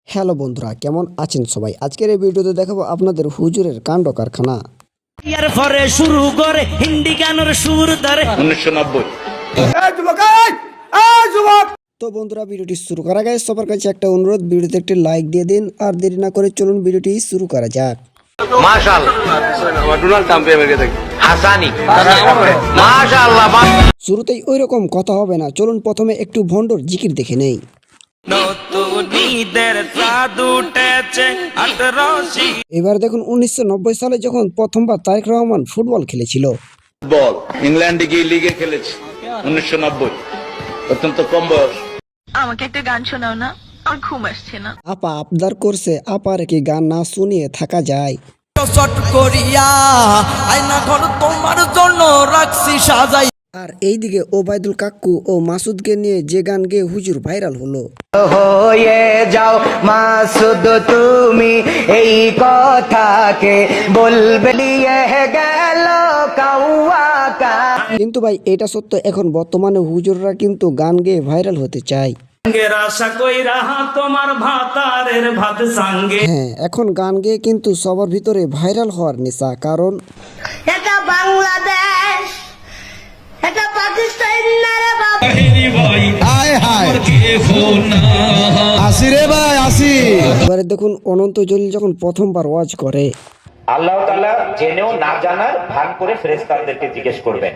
Hello বন্ধুরা, কেমন আছেন সবাই? আজকের এই ভিডিওতে দেখাবো আপনাদের হুজুরের কাণ্ড কারখানা। ইয়ার পরে শুরু করে হিন্দি গানের সুর ধরে 1990। তো বন্ধুরা, ভিডিওটি শুরু করা আগে সবার কাছে একটা অনুরোধ, ভিডিওতে একটি লাইক দিয়ে দিন। আর দেরি না করে চলুন ভিডিওটি শুরু করা যাক। শুরুতেই ওই রকম কথা হবে না, চলুন প্রথমে একটু ভন্ডর জিকির দেখে নেই। এবার দেখুন 1990 সালে যখন প্রথমবার তারেক রহমান ফুটবল খেলেছিল। বল ইংল্যান্ডে গিয়ে লিগে খেলেছি 1990, অত্যন্ত কম বয়স। আমাকে একটা গান শোনাও না, আমার ঘুম আসছে না। আপা আবদার করছে, আপার কি গান না শুনিয়ে থাকা যায়? আর এইদিকে ওবায়দুল কাকু ও মাসুদকে নিয়ে যে গান গেয়ে হুজুর ভাইরাল হলো। হয়ে যাও মাসুদ তুমি এই কথাকে বলবে নিয়ে গেল কাউয়াকা। কিন্তু ভাই এটা সত্য, এখন বর্তমানে হুজুররা কিন্তু গান গেয়ে ভাইরাল হতে চায়। হ্যাঁ, এখন গান গেয়ে কিন্তু সবার ভিতরে ভাইরাল হওয়ার নেশা। কারণ এটা বাংলাদেশ, এটা পাকিস্তান না রে বাবা। এবারে দেখুন অনন্ত জলিল যখন প্রথমবার ওয়াজ করে। আল্লাহ তাআলা জেনেও না জানার ভান করে ফেরেশতাদেরকে জিজ্ঞেস করবেন।